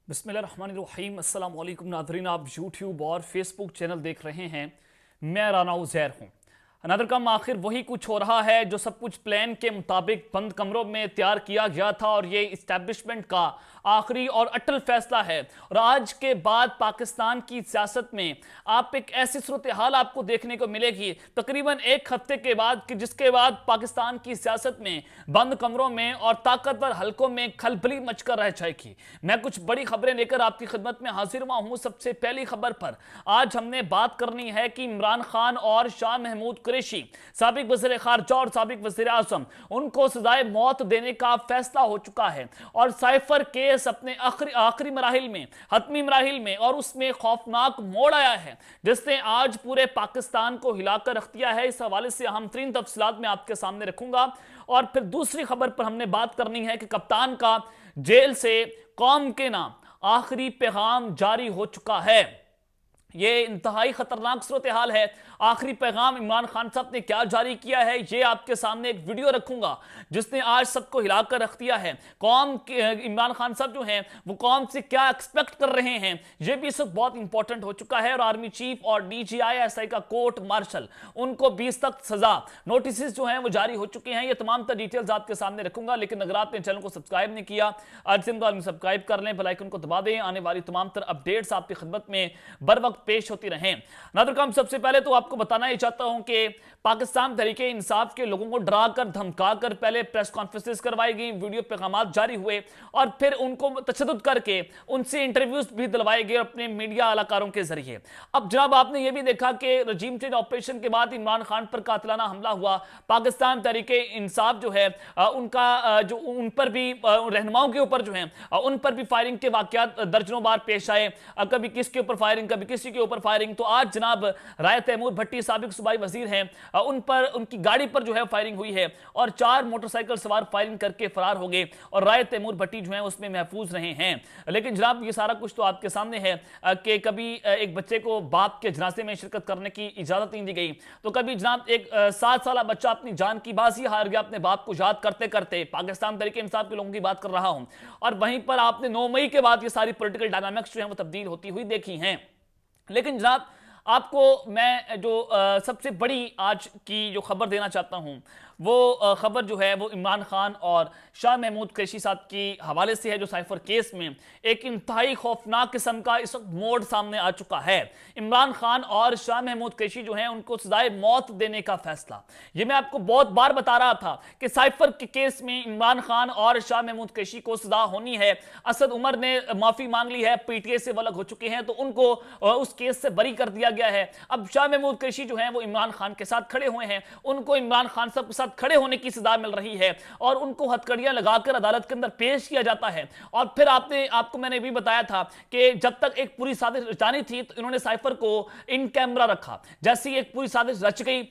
बिस्मिल्लाहिर्रहमानिर्रहीम। अस्सलाम वालेकुम नाज़रीन, आप यूट्यूब और फेसबुक चैनल देख रहे हैं। मैं राना उज़ैर हूँ। नादर कम आखिर वही कुछ हो रहा है जो सब कुछ प्लान के मुताबिक बंद कमरों में तैयार किया गया था, और ये इस्टेब्लिशमेंट का आखिरी और अटल फैसला है। और आज के बाद पाकिस्तान की सियासत में आप एक ऐसी सूरत हाल आपको देखने को मिलेगी तकरीबन एक हफ्ते के बाद, कि जिसके बाद पाकिस्तान की सियासत में बंद कमरों में और ताकतवर हलकों में खलबली मचकर रह जाएगी। मैं कुछ बड़ी खबरें लेकर आपकी खिदमत में हाजिर हुआ हूँ। सबसे पहली खबर पर आज हमने बात करनी है कि इमरान खान और शाह महमूद कुरैशी, साबिक वज़ीर ख़ारजा और साबिक वज़ीर आज़म, उनको सजाए मौत देने का फैसला हो चुका है। और साइफर केस अपने आखिरी मराहिल में, हतमी मराहिल में, और उसमें खौफनाक मोड़ आया है जिसने आज पूरे पाकिस्तान को हिलाकर रख दिया है। इस हवाले से अहम तरीन तफसीलात में आपके सामने रखूंगा। और फिर दूसरी खबर पर हमने बात करनी है कि कप्तान का जेल से कौम के नाम आखिरी पैगाम जारी हो चुका है। ये इंतहाई खतरनाक सूरत हाल है। आखिरी पैगाम इमरान खान साहब ने क्या जारी किया है, ये आपके सामने एक वीडियो रखूंगा जिसने आज सबको हिलाकर रख दिया है। कौम के इमरान खान साहब जो हैं वो कौम से क्या एक्सपेक्ट कर रहे हैं, ये भी इस वक्त बहुत इंपॉर्टेंट हो चुका है। और आर्मी चीफ और DGI का कोर्ट मार्शल, उनको 20 तक सजा नोटिस जो हैं वो जारी हो चुके हैं। ये तमाम तर डिटेल्स आपके सामने रखूंगा। लेकिन अगर आपने चैनल को सब्सक्राइब नहीं किया, आज सब्सक्राइब कर लें, बेल आइकन को दबा दें। आने वाली तमाम तर अपडेट्स आपकी खिदमत में बर वक्त पेश होती रहें। नाज़रीन, सबसे पहले तो आपको बताना ही चाहता हूं कि पाकिस्तान तहरीके इंसाफ के लोगों को डराकर धमकाकर पहले प्रेस कॉन्फ्रेंसेस करवाई गई, वीडियो पैगाम जारी हुए, और फिर उनको तशद्दुद करके उनसे इंटरव्यूज भी दिलवाए गए अपने मीडिया अलाकारों के जरिए। अब जनाब, आपने यह भी देखा कि रजीम चेंज ऑपरेशन के बाद इमरान खान पर कातिलाना हमला हुआ। पाकिस्तान तहरीके इंसाफ जो है उनका जो उन पर भी रहनुमाओं के ऊपर जो है उन पर भी फायरिंग के वाकयात दर्जनों बार पेश आए। कभी किसके ऊपर फायरिंग, कभी किसी के ऊपर फायरिंग। तो आज जनाब राय तैमूर भट्टी, साबिक सूबाई वजीर हैं, उन पर उनकी गाड़ी पर जो है फायरिंग हुई है और 4 मोटरसाइकिल सवार फायरिंग करके फरार हो गए, और राय तैमूर भट्टी जो है उसमें महफूज रहे हैं। लेकिन जनाब, ये सारा कुछ तो आपके सामने है कि कभी एक बच्चे को बाप के जनाजे में शिरकत करने की इजाजत नहीं दी गई, तो कभी जनाब एक 7 साल बच्चा अपनी जान की बाजी हार गया अपने बाप को याद करते करते। पाकिस्तान तरीके इंसाफ के लोगों की बात कर रहा हूं। और वहीं पर आपने 9 मई के बाद ये सारी पॉलिटिकल डायनामिक्स जो है वो तब्दील होती हुई देखी हैं। लेकिन जनाब, आपको मैं जो सबसे बड़ी आज की जो खबर देना चाहता हूं वो खबर जो है वो इमरान खान और शाह महमूद कुरैशी साहब के हवाले से है, जो साइफर केस में एक इंतहाई खौफनाक किस्म का इस वक्त मोड़ सामने आ चुका है। इमरान खान और शाह महमूद कुरैशी जो हैं उनको सजाए मौत देने का फैसला। ये मैं आपको बहुत बार बता रहा था कि साइफर के केस में इमरान खान और शाह महमूद कुरैशी को सजा होनी है। असद उमर ने माफी मांग ली है, PTI से वो अलग हो चुके हैं, तो उनको उस केस से बरी कर दिया गया है। अब शाह महमूद कुरैशी जो हैं वो इमरान खान के साथ खड़े हुए हैं, उनको इमरान खान साहब के साथ खड़े होने की सजा मिल रही है, और उनको हथकड़ियां लगाकर अदालत के अंदर पेश किया जाता है। और फिर आपको मैंने भी बताया था कि जब तक एक पूरी साजिश रचानी थी तो इन्होंने साइफर को इन कैमरा रखा। जैसे ही एक पूरी साजिश रच गई,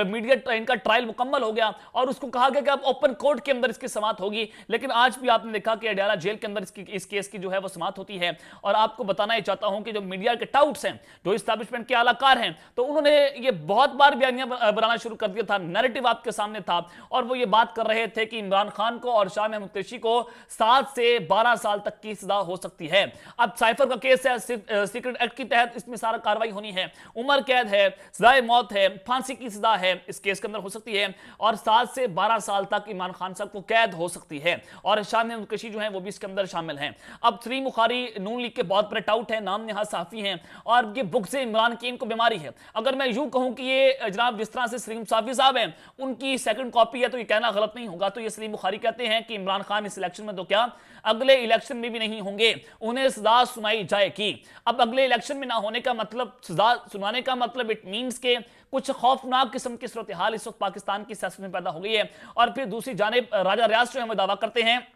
मीडिया इनका ट्रायल मुकम्मल हो गया और उसको कहा गया कि अब ओपन कोर्ट के अंदर इसकी समाअत होगी। लेकिन आज भी आपने देखा कि अडयाला जेल के अंदर इस केस की जो है वो समाअत होती है। और आपको बताना ही चाहता हूं कि जो मीडिया के टाउट्स हैं, जो इस्टेब्लिशमेंट के आलाकार हैं, तो उन्होंने ये बहुत बार बयानियां बनाना शुरू कर दिया था, नैरेटिव आपके सामने था, और वो ये बात कर रहे थे कि इमरान खान को और शाह महमूद कुरैशी को 7 से 12 साल तक की सजा हो सकती है। अब साइफर का केस है, सीक्रेट एक्ट के तहत इसमें सारा कार्रवाई होनी है, उम्र कैद है, सजाए मौत है, फांसी की सजा है इस केस के अंदर हो सकती है, और 7 से 12 साल तक इमरान खान साहब को कैद हो सकती है, और शाह महमूद कुरैशी जो है वो भी इसके अंदर शामिल हैं। अब सलीम बुखारी नून लीग के बहुत बड़े टाउट है, नाम नहाद सहाफी हैं, और ये बुक से इमरान की इनको बीमारी है। अगर मैं यूं कहूं कि ये जनाब जिस तरह से सलीम साफी साहब हैं उनकी सेकंड कॉपी है, तो ये कहना गलत नहीं होगा। तो ये सलीम बुखारी कहते हैं कि इमरान खान इस इलेक्शन में तो क्या अगले इलेक्शन में भी नहीं होंगे, उन्हें सजा सुनाई जाएगी। अब अगले इलेक्शन में ना होने का मतलब, सजा सुनाने का मतलब, इट मींस के कुछ खौफनाक किस्म की सूरत हाल इस वक्त पाकिस्तान की सियासत में पैदा हो गई है। और फिर दूसरी जानिब राजा रियाज जो है वो दावा करते हैं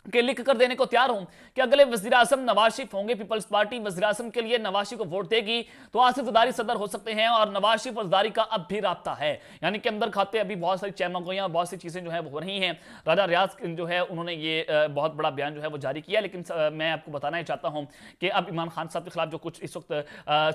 कि लिख कर देने को तैयार हूं कि अगले वज़ीर आज़म नवाज शरीफ होंगे, पीपल्स पार्टी वज़ीर आज़म के लिए नवाज शरीफ को वोट देगी तो आसिफ ज़रदारी सदर हो सकते हैं, और नवाज शरीफ और ज़रदारी का अब भी राब्ता है, यानी कि अंदर खाते अभी बहुत सारी चैमगोइयां, बहुत सी चीज़ें जो है वो हो रही हैं। राजा रियाज जो है उन्होंने ये बहुत बड़ा बयान जो है वो जारी किया। लेकिन मैं आपको बताना ही चाहता हूँ कि अब इमरान खान साहब के खिलाफ जो कुछ इस वक्त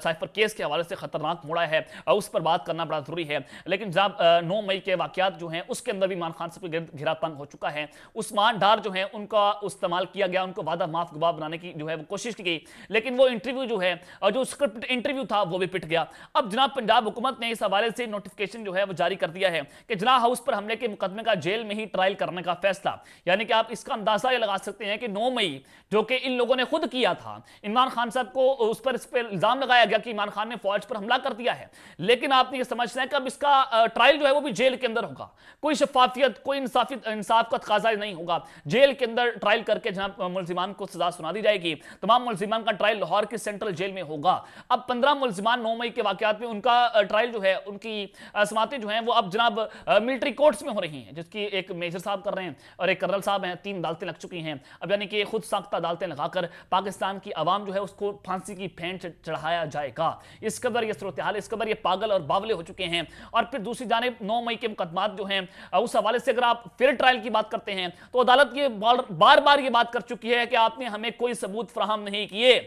साइफर केस के हवाले से खतरनाक मोड़ा है उस पर बात करना बड़ा जरूरी है। लेकिन जब 9 मई के वाकयात जो हैं उसके अंदर भी इमरान खान साहब का घेरा तंग हो चुका है। उस्मान डार जो है उनका का इस्तेमाल किया गया, उनको वादा माफ गवाह बनाने की जो है वो कोशिश की गई, लेकिन वो इंटरव्यू जो है और जो स्क्रिप्ट इंटरव्यू था वो भी पिट गया। अब जनाब पंजाब हुकूमत ने इस हवाले से नोटिफिकेशन जो है वो जारी कर दिया है कि जना हाउस पर हमले के मुकदमे का जेल में ही ट्रायल करने का फैसला, यानी कि आप इसका अंदाजा ये लगा सकते हैं कि 9 मई जो कि इन लोगों ने खुद किया था, इमरान खान साहब को उस पर इल्जाम लगाया गया कि इमरान खान ने फौज पर हमला कर दिया है, लेकिन आपने ये समझना है कि अब इसका ट्रायल जो है वो भी जेल के अंदर होगा, कोई शफाफियत, कोई इंसाफ का तकाजा नहीं होगा, जेल के अंदर ट्रायल करके जनाब मुलजिमान को सजा सुना दी जाएगी। तमाम मुलजिमान का ट्रायल लाहौर की सेंट्रल जेल में होगा। अब 15 मुलजिमान 9 मई के वाकयात में उनका ट्रायल जो है, उनकी समातें जो हैं वो अब जनाब मिलिट्री कोर्ट्स में हो रही हैं, जिसकी एक मेजर साहब कर रहे हैं और एक कर्नल साहब हैं। 3 अदालतें लग चुकी हैं अब, यानी कि खुद साख्ता अदालतें लगाकर पाकिस्तान की आवाम जो है उसको फांसी की फेंट चढ़ाया जाएगा। इस कदर ये सूरत हाल, इस कदर ये पागल और बावले हो चुके हैं। और फिर दूसरी जानिब 9 मई के मुकदमात जो हैं उस हवाले से अगर आप फेयर ट्रायल की बात करते हैं तो अदालत ये बार बार ये बात कर चुकी है कि आपने हमें कोई सबूत फराहम नहीं किए,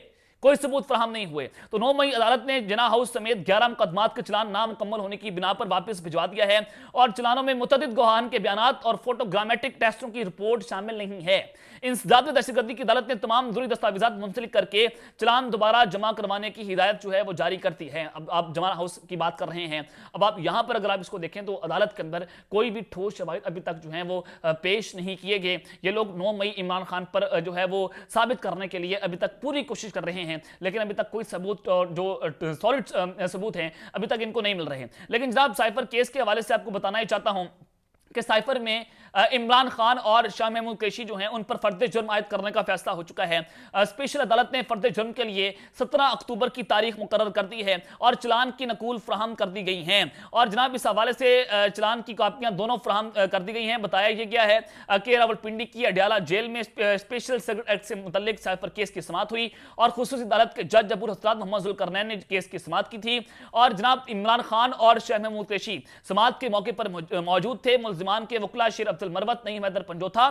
कोई सबूत फराहम नहीं हुए। तो 9 मई अदालत ने जिना हाउस समेत 11 मुकदमात के चलान नामुकम्मल होने की बिना पर वापस भिजवा दिया है और चलानों में मुतअद्दिद गवाहान के बयानात और फोटोग्रामेटिक टेस्टों की रिपोर्ट शामिल नहीं है। इंसदाद दहशतगर्दी की अदालत ने तमाम जरूरी दस्तावेजात मुंसलिक करके चलान दोबारा जमा करवाने की हिदायत जो है वो जारी करती है। अब आप जमा हाउस की बात कर रहे हैं, अब आप यहां पर अगर आप इसको देखें तो अदालत के अंदर कोई भी ठोस शवाहिद अभी तक जो है वो पेश नहीं किए गए। ये लोग 9 मई इमरान खान पर जो है वो साबित करने के लिए अभी तक पूरी कोशिश कर रहे हैं, लेकिन अभी तक कोई सबूत और जो सॉलिड सबूत हैं अभी तक इनको नहीं मिल रहे हैं। लेकिन जनाब साइफर केस के हवाले से आपको बताना ही चाहता हूं कि साइफर में इमरान खान और शाह महमूद कुरैशी जो हैं उन पर फर्द जुर्म आयद करने का फैसला हो चुका है। स्पेशल अदालत ने फर्द जुर्म के लिए 17 अक्टूबर की तारीख मुकर्रर कर दी है और चलान की नकूल फ्राहम कर दी गई हैं और जनाब इस हवाले से चलान की कापियां दोनों फ्राहम कर दी गई हैं। बताया यह गया है कि रावलपिंडी की अडयाला जेल में स्पेशल सेक्रेट एक्ट से मुतल्लिक साइफर केस की समाअत हुई और खुसूसी अदालत के जज अबू हसरात मोहम्मद जुल्करनैन ने केस की समाअत की थी और जनाब इमरान खान और शाह महमूद कुरैशी समाअत के मौके पर मौजूद थे। मुल्जिमान के वकला शेर अब्दुल मरवत, नईम हैदर पंजोथा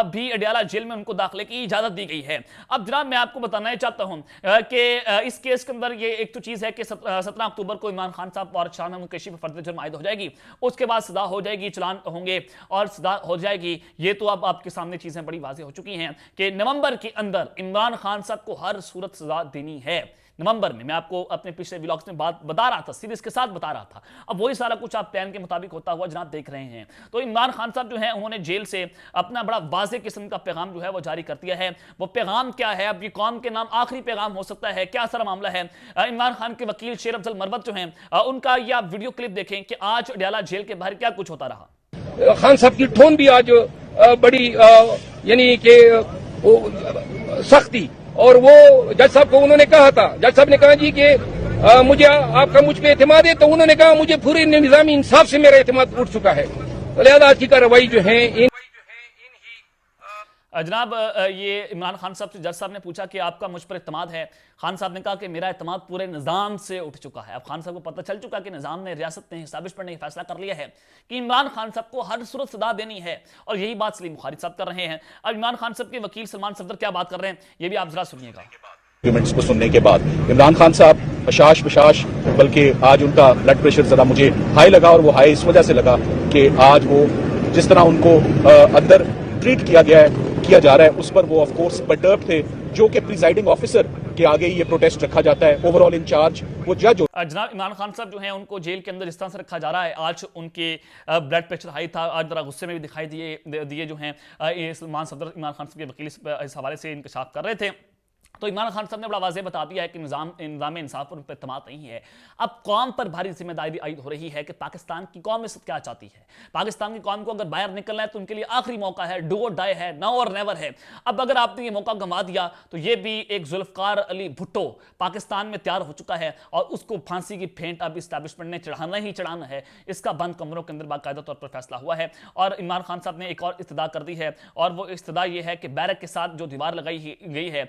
भी अडयाला जेल में उनको दाखिले की इजाजत दी गई है। अब जनाब मैं आपको बताना चाहता हूं कि इस केस के अंदर ये एक तो चीज है कि 17 अक्टूबर को इमरान खान साहब और शाह महमूद कुरैशी पर फर्द जुर्म आयद हो जाएगी, उसके बाद सजा हो जाएगी, चलान होंगे और सजा हो जाएगी। ये तो अब आपके सामने चीजें बड़ी वाज़ेह हो चुकी हैं कि नवंबर के अंदर इमरान खान साहब को हर सूरत सजा देनी है। नवंबर में मैं आपको अपने पिछले व्लॉग्स में बात बता रहा था, सीरीज के साथ बता रहा था। अब वही सारा कुछ आप प्लान के मुताबिक होता हुआ जनाब देख रहे हैं। तो इमरान खान साहब जो हैं उन्होंने जेल से अपना बड़ा वाज़ेह किस्म का पैगाम जो है वो जारी कर दिया है। वो पैगाम क्या है? अब ये कौम के नाम आखिरी पैगाम हो सकता है, क्या सारा मामला है? इमरान खान के वकील शेर अब्दुल मरवत जो हैं उनका ये आप वीडियो क्लिप देखें कि आज अडयाला जेल के बाहर क्या कुछ होता रहा। खान साहब की टोन भी आज बड़ी यानी कि सख्ती, और वो जज साहब को उन्होंने कहा था, जज साहब ने कहा जी कि मुझे आपका मुझ पे एतमाद है, तो उन्होंने कहा मुझे पूरे निजामी इंसाफ से मेरा एतमाद उठ चुका है। तो लिहाजा आज की कार्रवाई जो है जनाब ये इमरान खान साहब से जज साहब ने पूछा कि आपका मुझ पर एतमाद है। खान साहब ने कहा कि मेरा एतमाद पूरे निज़ाम से उठ चुका है। अब खान साहब को पता चल चुका कि निज़ाम ने, रियासत ने साबिश करने का फैसला कर लिया है कि इमरान खान साहब को हर सूरत सजा देनी है और यही बात सलीम बुखारी साहब कर रहे हैं। अब इमरान खान साहब के वकील सलमान सफदर क्या बात कर रहे हैं ये भी आप जरा सुनिएगा। आर्ग्यूमेंट्स को सुनने के बाद इमरान खान साहब हशाश बशाश, बल्कि आज उनका ब्लड प्रेशर जरा मुझे हाई लगा और वो हाई इस वजह से लगा कि आज वो जिस तरह उनको अंदर ट्रीट किया जा रहा है उस पर वो ऑफ कोर्स पर्टर्ब थे, जो कि प्रिजाइडिंग ऑफिसर के आगे ये प्रोटेस्ट रखा जाता है, ओवरऑल इंचार्ज वो जज। जनाब इमरान खान साहब जो हैं उनको जेल के अंदर इस तरह से रखा जा रहा है। आज उनके ब्लड प्रेशर हाई था, आज जरा गुस्से में भी दिखाई दिए जो हैं सलमान सफदर इमरान खान साहब के वकील इस हवाले से इंकशाफ कर रहे थे। तो इमरान खान साहब ने बड़ा वाज़ेह बता दिया है कि निज़ाम इंसाफ पर उन पर एतमाद नहीं है। अब कौम पर भारी जिम्मेदारी आयद हो रही है कि पाकिस्तान की कौम इस क्या चाहती है। पाकिस्तान की कौम को अगर बाहर निकलना है तो उनके लिए आखिरी मौका है, डू और डाई है, नाउ और नेवर है। अब अगर आपने ये मौका गंवा दिया तो ये भी एक जुल्फ़कार अली भुट्टो पाकिस्तान में तैयार हो चुका है और उसको फांसी की फेंट अब इस्टेब्लिशमेंट ने चढ़ाना ही चढ़ाना है। इसका बंद कमरों के अंदर बाकायदा तौर पर फैसला हुआ है और इमरान खान साहब ने एक और इस्तदा कर दी है और वो इस्तदा ये है कि बैरक के साथ जो दीवार लगाई गई है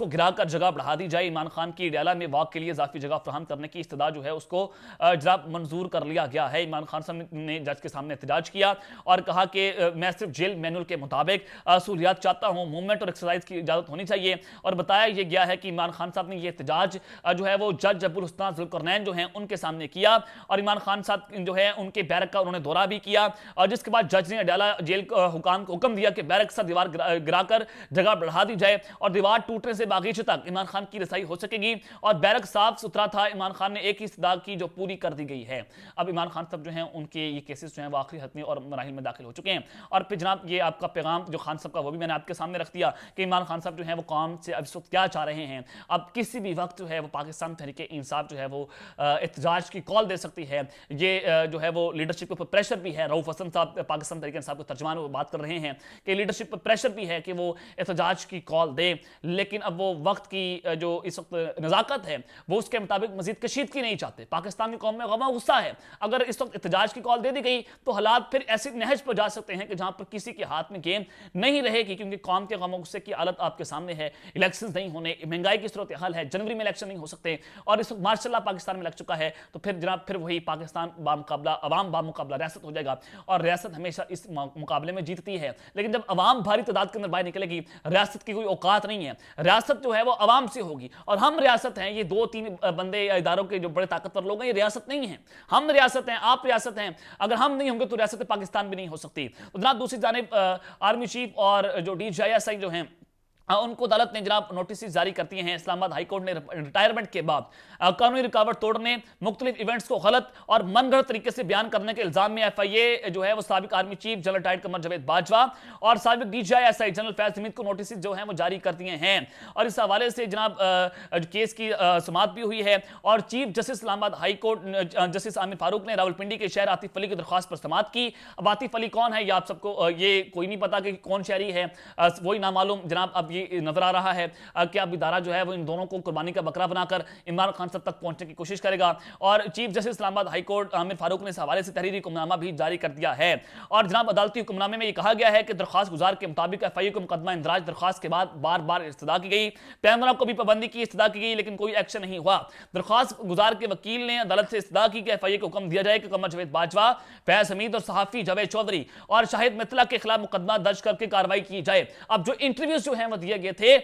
उसको गिरा कर जगह बढ़ा दी जाए। इमरान खान की अडयाला में वॉक के लिए इजाफी जगह फराहम करने की इस्तदा जो है उसको जनाब मंजूर कर लिया गया है। इमरान खान साहब ने जज के सामने एहतजाज किया और कहा कि मैं सिर्फ जेल मैनुअल के मुताबिक सहूलियात चाहता हूँ, मूवमेंट और एक्सरसाइज की इजाजत होनी चाहिए। और बताया यह गया है कि इमरान खान साहब ने यह एहतजाज जो है वो जज अब्दुल हुस्ना जुल्करनैन जो हैं उनके सामने किया और इमरान खान साहब जो है उनके बैरक का उन्होंने दौरा भी किया और जिसके बाद जज ने अडयाला जेल हुकाम को हुक्म दिया कि बैरक से दीवार गिराकर जगह बढ़ा दी जाए और दीवार टूटने से बागीचे तक इमरान खान की रसाई हो सकेगी। और बैरक साफ सुथरा था, इमरान खान ने एक ही इस्तदा की जो पूरी कर दी गई है। अब इमरान खान साहब जो हैं उनके ये केसेस जो हैं वो आखिरी हतमी और मराहिल में दाखिल हो चुके हैं। और फिर जनाब ये आपका पैगाम जो खान साहब का वो भी मैंने आपके सामने रख दिया कि इमरान खान साहब जो हैं वो कौम से अब इस वक्त क्या चाह रहे हैं। अब किसी भी वक्त जो है वो पाकिस्तान तहरीक इंसाफ जो है वो एहतजाज की कॉल दे सकती है। ये जो है वो लीडरशिप के ऊपर प्रेशर भी है। रऊफ हसन साहब पाकिस्तान तहरीक इंसाफ के तर्जमान वो बात कर रहे हैं कि लीडरशिप पर प्रेशर भी है कि वो एहतजाज की कॉल दे, लेकिन अब वो वक्त की जो इस वक्त नज़ाकत है वो उसके मुताबिक मजीद कशीदगी नहीं चाहते। पाकिस्तान की कौम में गमा गुस्सा है। अगर इस वक्त एहतजाज की कॉल दे दी गई तो हालात फिर ऐसी नहज पर जा सकते हैं कि जहां पर किसी के हाथ में गेम नहीं रहेगी, क्योंकि कौम के गम गुस्से की हालत आपके सामने है। इलेक्शन नहीं होने, महंगाई की सूरत हाल है, जनवरी में इलेक्शन नहीं हो सकते और इस वक्त मार्शल लॉ पाकिस्तान में लग चुका है। तो फिर जनाब फिर वही पाकिस्तान बामुकाबला अवाम बामुकाबला रियासत हो जाएगा और रियासत हमेशा इस मुकाबले में जीतती है। लेकिन जब अवाम भारी तादाद के अंदर बाहर निकलेगी, रियासत की कोई औकात नहीं है। रियासत जो है वो अवाम से होगी और हम रियासत हैं। ये 2-3 बंदे या इदारों के जो बड़े ताकतवर लोग हैं ये रियासत नहीं है। हम रियासत हैं, आप रियासत हैं। अगर हम नहीं होंगे तो रियासत पाकिस्तान भी नहीं हो सकती। तो जनाब दूसरी जानिब आर्मी चीफ और जो DGI जो हैं उनको अदालत ने जनाब नोटिस जारी करती हैं। इस्लामाबाद हाई कोर्ट ने रिटायरमेंट के बाद कानूनी रुकावट तोड़ने, मुख्तलिफ इवेंट्स को गलत और मनगढ़ंत तरीके से बयान करने के इल्जाम में FIA जो है वो साबिक army chief general retired Qamar Javed Bajwa और साबिक DGI जनरल फैज हमीद को नोटिस जो है वो जारी कर दिए हैं। और इस हवाले से जनाब केस की समाअत भी हुई है और chief justice Islamabad high court justice Aamir Farooq ने रावलपिंडी के शहर आतिफ अली की दरख्वास्त पर समाअत की। अब आतिफ अली कौन है ये आप सबको ये कोई नहीं पता कि कौन शहरी है, वही नामालूम जनाब अब नजर आ रहा है कि अब इदारा जो है वो इन दोनों को कुर्बानी का बकरा बनाकर इमरान खान साहब तक पहुंचने की कोशिश करेगा। और chief justice Islamabad high court Aamir Farooq ने इस हवाले से तहरीरी हुक्मनामा भी जारी कर दिया है। और जनाब अदालती हुक्मनामे में ये कहा गया है कि दरख्वास्त गुजार के मुताबिक FIA को मुकदमा इंदराज दरख्वास्त के बाद बार बार इस्तदा की गई, पैमरा को भी पाबंदी की इस्तदा की गई, लेकिन कोई एक्शन नहीं हुआ। दरख्वास्त गुजार के वकील ने अदालत से इस्तदा की कि FIA को हुक्म दिया जाए कि कमर जावेद बाजवा, फैज हमीद और सहाफी जावेद चौधरी और शाहिद मितला के खिलाफ मुकदमा दर्ज करके कार्रवाई की जाए। अब जो इंटरव्यूज जो हैं वो दिए गए थे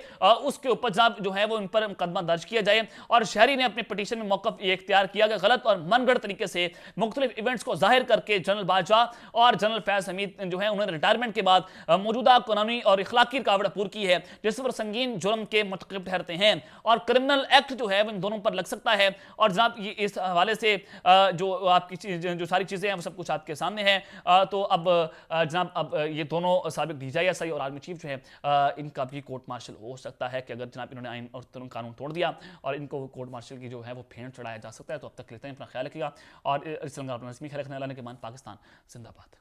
उसके ऊपर जनाब जो है वो इन पर मुकदमा दर्ज किया जाए। और शहरी ने अपने पिटीशन में मौकफ ये इख्तियार किया कि गलत और मनगढ़ंत तरीके से मुख्तलिफ इवेंट्स को जाहिर करके जनरल बाजवा और जनरल फैज हमीद जो है उन्होंने रिटायरमेंट के बाद मौजूदा कानूनी और इखलाकी रुकावट पूरी की है, जिस पर संगीन जुर्म के मुतक़िब ठहरते हैं और क्रिमिनल एक्ट जो है वो इन दोनों पर लग सकता है। और जनाब ये इस हवाले से जो आपकी जो सारी चीज़ें हैं वो सब कुछ आपके सामने है। तो अब जनाब अब ये दोनों साबिक DGI और आर्मी चीफ जो है इनका भी कोर्ट मार्शल हो सकता है कि अगर जनाब इन्होंने आइन और कानून तोड़ दिया और इनको कोर्ट मार्शल की जो है वो फेंट चढ़ाया जा सकता है। तो अब तक लेते हैं, अपना ख्याल रखिएगा और इस तरह अपना रस्मी ख्याल रखने वाले के मान पाकिस्तान जिंदाबाद।